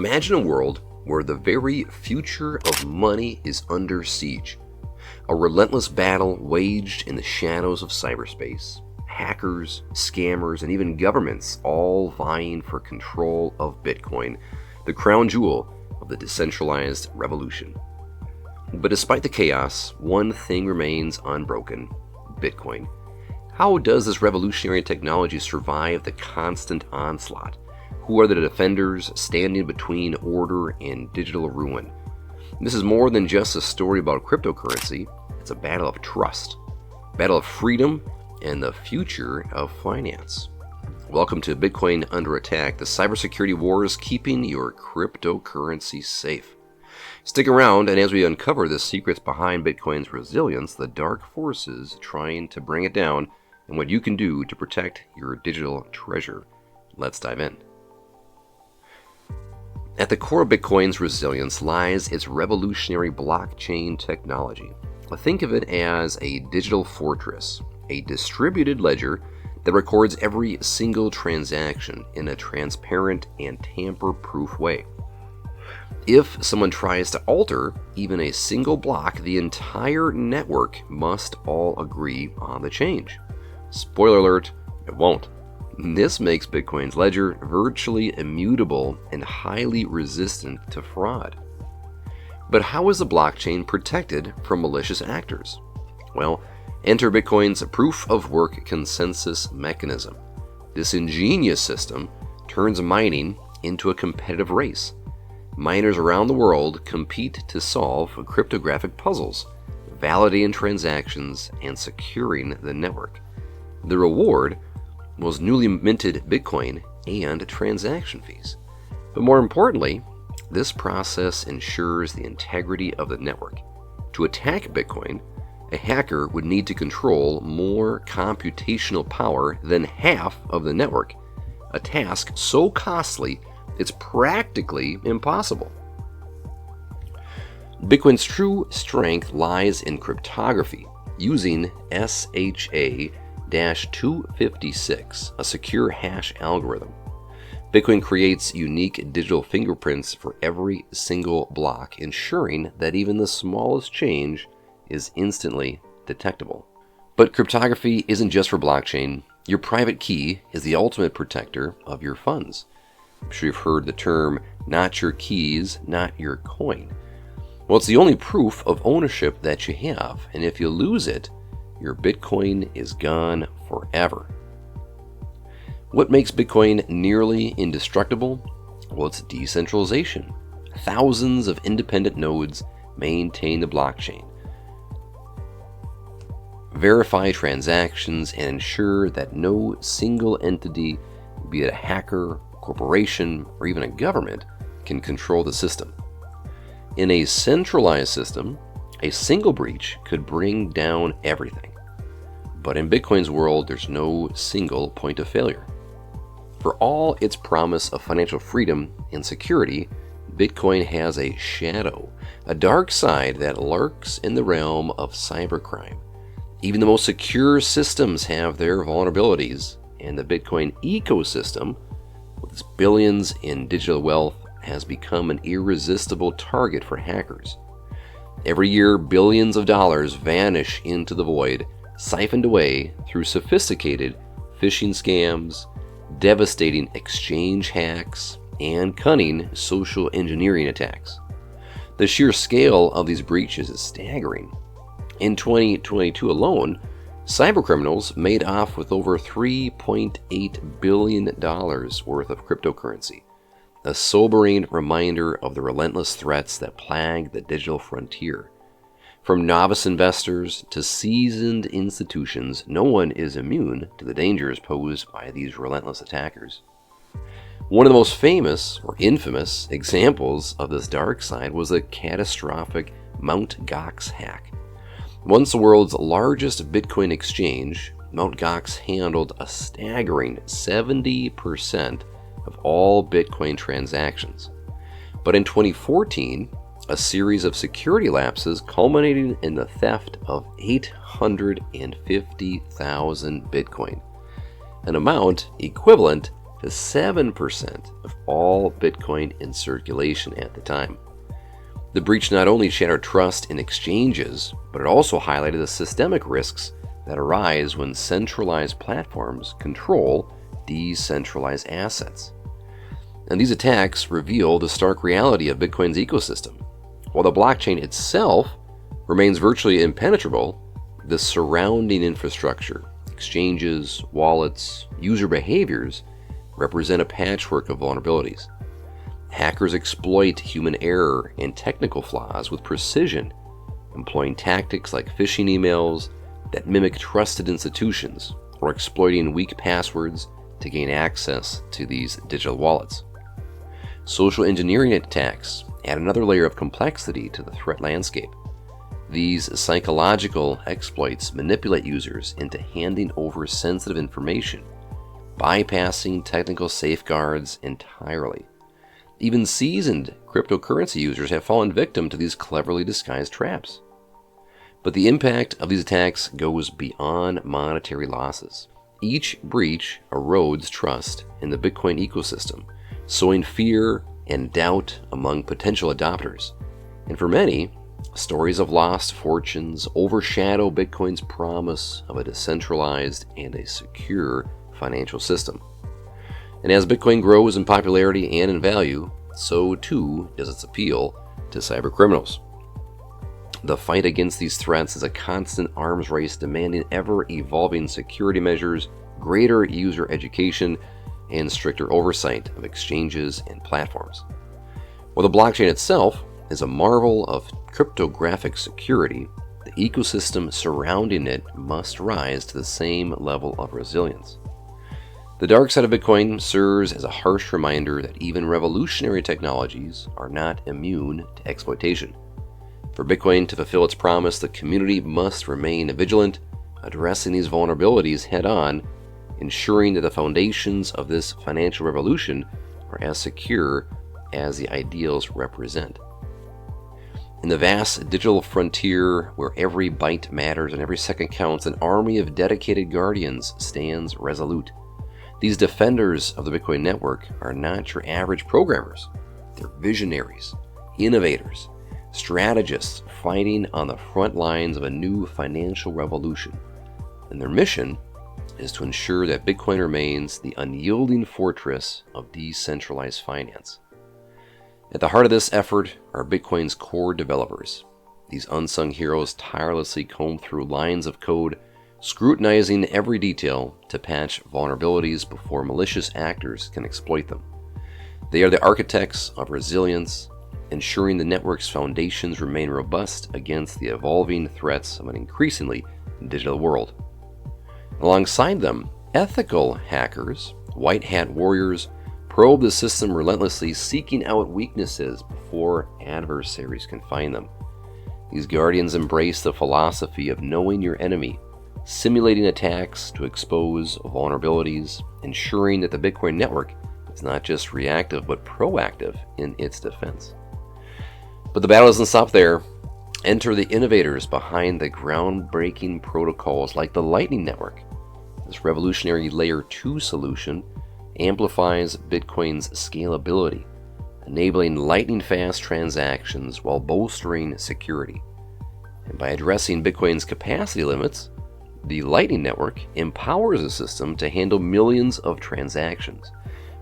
Imagine a world where the very future of money is under siege. A relentless battle waged in the shadows of cyberspace. Hackers, scammers, and even governments all vying for control of Bitcoin, the crown jewel of the decentralized revolution. But despite the chaos, one thing remains unbroken: Bitcoin. How does this revolutionary technology survive the constant onslaught? Who are the defenders standing between order and digital ruin? This is more than just a story about cryptocurrency. It's a battle of trust, battle of freedom, and the future of finance. Welcome to Bitcoin Under Attack, the cybersecurity wars keeping your cryptocurrency safe. Stick around, and as we uncover the secrets behind Bitcoin's resilience, the dark forces trying to bring it down, and what you can do to protect your digital treasure. Let's dive in. At the core of Bitcoin's resilience lies its revolutionary blockchain technology. Think of it as a digital fortress, a distributed ledger that records every single transaction in a transparent and tamper-proof way. If someone tries to alter even a single block, the entire network must all agree on the change. Spoiler alert, it won't. This makes Bitcoin's ledger virtually immutable and highly resistant to fraud. But how is the blockchain protected from malicious actors? Well, enter Bitcoin's proof-of-work consensus mechanism. This ingenious system turns mining into a competitive race. Miners around the world compete to solve cryptographic puzzles, validating transactions, and securing the network. The reward was newly minted Bitcoin and transaction fees. But more importantly, this process ensures the integrity of the network. To attack Bitcoin, a hacker would need to control more computational power than half of the network, a task so costly it's practically impossible. Bitcoin's true strength lies in cryptography, using SHA-256, a secure hash algorithm. Bitcoin creates unique digital fingerprints for every single block, ensuring that even the smallest change is instantly detectable. But cryptography isn't just for blockchain. Your private key is the ultimate protector of your funds. I'm sure you've heard the term, not your keys, not your coin. Well, it's the only proof of ownership that you have, and if you lose it, your Bitcoin is gone forever. What makes Bitcoin nearly indestructible? Well, it's decentralization. Thousands of independent nodes maintain the blockchain, verify transactions, and ensure that no single entity, be it a hacker, corporation, or even a government, can control the system. In a centralized system, a single breach could bring down everything. But in Bitcoin's world, there's no single point of failure. For all its promise of financial freedom and security, Bitcoin has a shadow, a dark side that lurks in the realm of cybercrime. Even the most secure systems have their vulnerabilities, and the Bitcoin ecosystem, with its billions in digital wealth, has become an irresistible target for hackers. Every year, billions of dollars vanish into the void, siphoned away through sophisticated phishing scams, devastating exchange hacks, and cunning social engineering attacks. The sheer scale of these breaches is staggering. In 2022 alone, cybercriminals made off with over $3.8 billion worth of cryptocurrency, a sobering reminder of the relentless threats that plague the digital frontier. From novice investors to seasoned institutions, no one is immune to the dangers posed by these relentless attackers. One of the most famous or infamous examples of this dark side was the catastrophic Mt. Gox hack. Once the world's largest Bitcoin exchange, Mt. Gox handled a staggering 70% of all Bitcoin transactions. But in 2014, a series of security lapses culminating in the theft of 850,000 Bitcoin, an amount equivalent to 7% of all Bitcoin in circulation at the time. The breach not only shattered trust in exchanges, but it also highlighted the systemic risks that arise when centralized platforms control decentralized assets. And these attacks reveal the stark reality of Bitcoin's ecosystem. While the blockchain itself remains virtually impenetrable, the surrounding infrastructure, exchanges, wallets, user behaviors represent a patchwork of vulnerabilities. Hackers exploit human error and technical flaws with precision, employing tactics like phishing emails that mimic trusted institutions or exploiting weak passwords to gain access to these digital wallets. Social engineering attacks add another layer of complexity to the threat landscape. These psychological exploits manipulate users into handing over sensitive information, bypassing technical safeguards entirely. Even seasoned cryptocurrency users have fallen victim to these cleverly disguised traps. But the impact of these attacks goes beyond monetary losses. Each breach erodes trust in the Bitcoin ecosystem, sowing fear and doubt among potential adopters. And for many, stories of lost fortunes overshadow Bitcoin's promise of a decentralized and a secure financial system. And as Bitcoin grows in popularity and in value, so too does its appeal to cybercriminals. The fight against these threats is a constant arms race demanding ever-evolving security measures, greater user education, and stricter oversight of exchanges and platforms. While the blockchain itself is a marvel of cryptographic security, the ecosystem surrounding it must rise to the same level of resilience. The dark side of Bitcoin serves as a harsh reminder that even revolutionary technologies are not immune to exploitation. For Bitcoin to fulfill its promise, the community must remain vigilant, addressing these vulnerabilities head-on, ensuring that the foundations of this financial revolution are as secure as the ideals represent. In the vast digital frontier where every byte matters and every second counts, an army of dedicated guardians stands resolute. These defenders of the Bitcoin network are not your average programmers. They're visionaries, innovators, strategists fighting on the front lines of a new financial revolution. And their mission is to ensure that Bitcoin remains the unyielding fortress of decentralized finance. At the heart of this effort are Bitcoin's core developers. These unsung heroes tirelessly comb through lines of code, scrutinizing every detail to patch vulnerabilities before malicious actors can exploit them. They are the architects of resilience, ensuring the network's foundations remain robust against the evolving threats of an increasingly digital world. Alongside them, ethical hackers, white hat warriors, probe the system relentlessly, seeking out weaknesses before adversaries can find them. These guardians embrace the philosophy of knowing your enemy, simulating attacks to expose vulnerabilities, ensuring that the Bitcoin network is not just reactive but proactive in its defense. But the battle doesn't stop there. Enter the innovators behind the groundbreaking protocols like the Lightning Network. This revolutionary Layer 2 solution amplifies Bitcoin's scalability, enabling lightning-fast transactions while bolstering security. And by addressing Bitcoin's capacity limits, the Lightning Network empowers the system to handle millions of transactions,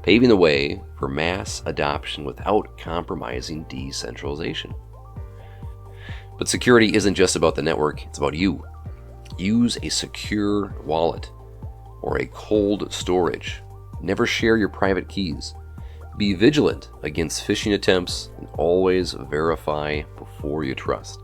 paving the way for mass adoption without compromising decentralization. But security isn't just about the network, it's about you. Use a secure wallet or a cold storage. Never share your private keys. Be vigilant against phishing attempts and always verify before you trust.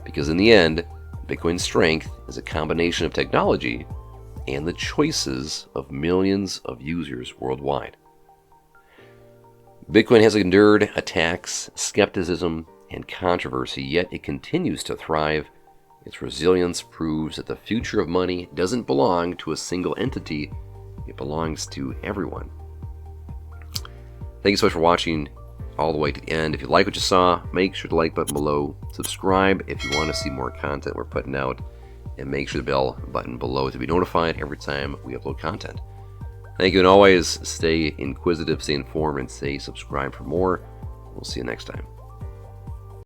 Because in the end, Bitcoin's strength is a combination of technology and the choices of millions of users worldwide. Bitcoin has endured attacks, skepticism, and controversy, yet it continues to thrive. Its resilience proves that the future of money doesn't belong to a single entity, it belongs to everyone. Thank you so much for watching all the way to the end. If you like what you saw, make sure the like button below, subscribe if you want to see more content we're putting out, and make sure the bell button below to be notified every time we upload content. Thank you, and always stay inquisitive, stay informed, and stay subscribed for more. We'll see you next time.